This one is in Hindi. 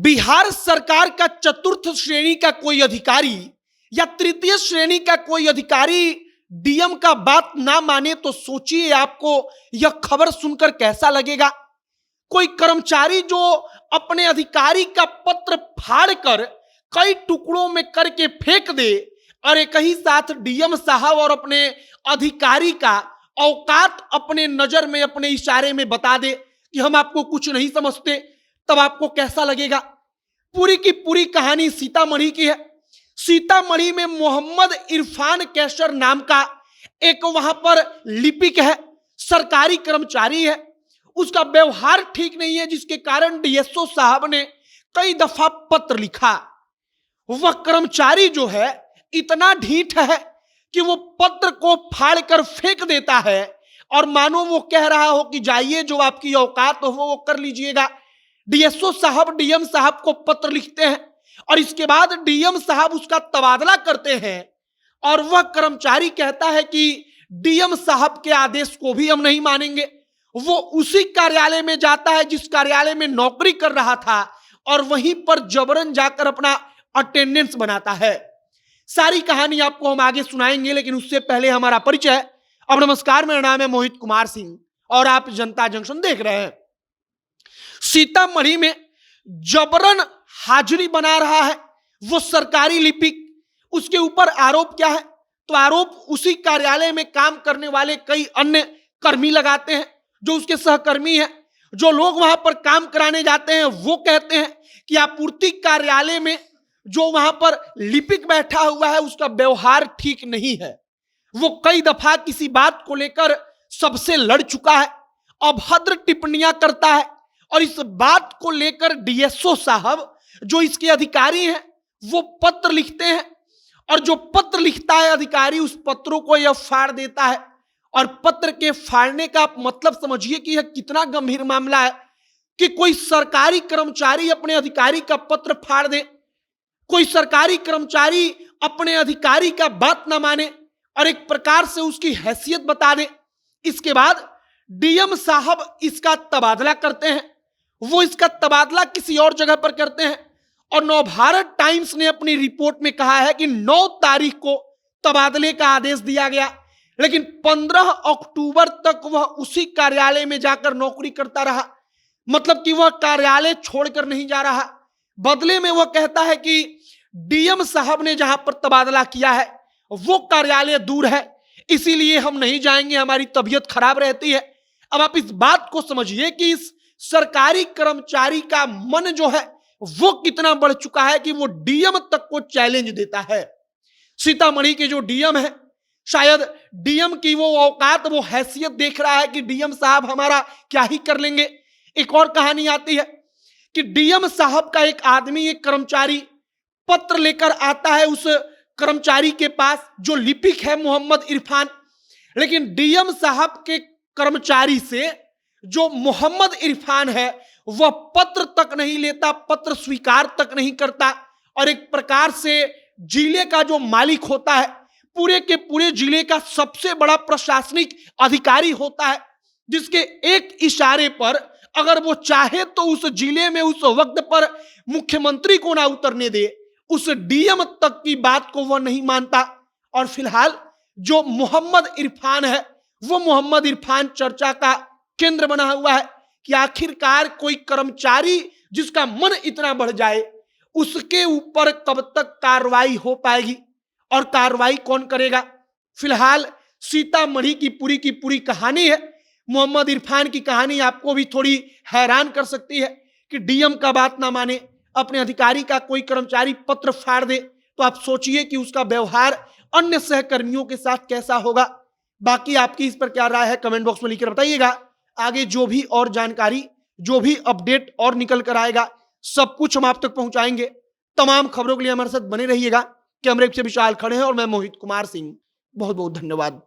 बिहार सरकार का चतुर्थ श्रेणी का कोई अधिकारी या तृतीय श्रेणी का कोई अधिकारी डीएम का बात ना माने तो सोचिए आपको यह खबर सुनकर कैसा लगेगा। कोई कर्मचारी जो अपने अधिकारी का पत्र फाड़कर कई टुकड़ों में करके फेंक दे और एक ही साथ डीएम साहब और अपने अधिकारी का औकात अपने नजर में अपने इशारे में बता दे कि हम आपको कुछ नहीं समझते, तब आपको कैसा लगेगा। पूरी की पूरी कहानी सीतामढ़ी की है। सीतामढ़ी में मोहम्मद इरफान कैसर नाम का एक वहां पर लिपिक है, सरकारी कर्मचारी है। उसका व्यवहार ठीक नहीं है, जिसके कारण डीएसओ साहब ने कई दफा पत्र लिखा। वह कर्मचारी जो है इतना ढीठ है कि वो पत्र को फाड़कर फेंक देता है और मानो वो कह रहा हो कि जाइए जो आपकी औकात हो वो कर लीजिएगा। डीएसओ साहब डीएम साहब को पत्र लिखते हैं और इसके बाद डीएम साहब उसका तबादला करते हैं और वह कर्मचारी कहता है कि डीएम साहब के आदेश को भी हम नहीं मानेंगे। वो उसी कार्यालय में जाता है जिस कार्यालय में नौकरी कर रहा था और वहीं पर जबरन जाकर अपना अटेंडेंस बनाता है। सारी कहानी आपको हम आगे सुनाएंगे, लेकिन उससे पहले हमारा परिचय। अब नमस्कार, मेरा नाम है मोहित कुमार सिंह और आप जनता जंक्शन देख रहे हैं। सीतामढ़ी में जबरन हाजिरी बना रहा है वो सरकारी लिपिक। उसके ऊपर आरोप क्या है? तो आरोप उसी कार्यालय में काम करने वाले कई अन्य कर्मी लगाते हैं जो उसके सहकर्मी हैं। जो लोग वहां पर काम कराने जाते हैं वो कहते हैं कि आपूर्ति कार्यालय में जो वहां पर लिपिक बैठा हुआ है उसका व्यवहार ठीक नहीं है। वो कई दफा किसी बात को लेकर सबसे लड़ चुका है, अभद्र टिप्पणियां करता है और इस बात को लेकर डीएसओ साहब जो इसके अधिकारी हैं वो पत्र लिखते हैं और जो पत्र लिखता है अधिकारी उस पत्रों को यह फाड़ देता है। और पत्र के फाड़ने का आप मतलब समझिए कि यह कितना गंभीर मामला है कि कोई सरकारी कर्मचारी अपने अधिकारी का पत्र फाड़ दे, कोई सरकारी कर्मचारी अपने अधिकारी का बात ना माने और एक प्रकार से उसकी हैसियत बता दे। इसके बाद डीएम साहब इसका तबादला करते हैं। वो इसका तबादला किसी और जगह पर करते हैं और नवभारत टाइम्स ने अपनी रिपोर्ट में कहा है कि 9 तारीख को तबादले का आदेश दिया गया, लेकिन 15 अक्टूबर तक वह उसी कार्यालय में जाकर नौकरी करता रहा। मतलब कि वह कार्यालय छोड़कर नहीं जा रहा। बदले में वह कहता है कि डीएम साहब ने जहां पर तबादला किया है वो कार्यालय दूर है, इसीलिए हम नहीं जाएंगे, हमारी तबीयत खराब रहती है। अब आप इस बात को समझिए कि इस सरकारी कर्मचारी का मन जो है वो कितना बढ़ चुका है कि वो डीएम तक को चैलेंज देता है। सीतामढ़ी के जो डीएम है, शायद डीएम की वो औकात, वो हैसियत देख रहा है कि डीएम साहब हमारा क्या ही कर लेंगे। एक और कहानी आती है कि डीएम साहब का एक आदमी, एक कर्मचारी पत्र लेकर आता है उस कर्मचारी के पास जो लिपिक है मोहम्मद इरफान, लेकिन डीएम साहब के कर्मचारी से जो मोहम्मद इरफान है वह पत्र तक नहीं लेता, पत्र स्वीकार तक नहीं करता और एक प्रकार से जिले का जो मालिक होता है, पूरे के पूरे जिले का सबसे बड़ा प्रशासनिक अधिकारी होता है, जिसके एक इशारे पर अगर वो चाहे तो उस जिले में उस वक्त पर मुख्यमंत्री को ना उतरने दे, उस डीएम तक की बात को वह नहीं मानता। और फिलहाल जो मोहम्मद इरफान है वो मोहम्मद इरफान चर्चा का केंद्र बना हुआ है कि आखिरकार कोई कर्मचारी जिसका मन इतना बढ़ जाए उसके ऊपर कब तक कार्रवाई हो पाएगी और कार्रवाई कौन करेगा। फिलहाल सीतामढ़ी की पूरी कहानी है। मोहम्मद इरफान की कहानी आपको भी थोड़ी हैरान कर सकती है कि डीएम का बात ना माने, अपने अधिकारी का कोई कर्मचारी पत्र फाड़ दे, तो आप सोचिए कि उसका व्यवहार अन्य सहकर्मियों के साथ कैसा होगा। बाकी आपकी इस पर क्या राय है कमेंट बॉक्स में लिखकर बताइएगा। आगे जो भी और जानकारी, जो भी अपडेट और निकल कर आएगा सब कुछ हम आप तक पहुंचाएंगे। तमाम खबरों के लिए हमारे साथ बने रहिएगा। कैमरे से विशाल खड़े हैं और मैं मोहित कुमार सिंह। बहुत बहुत धन्यवाद।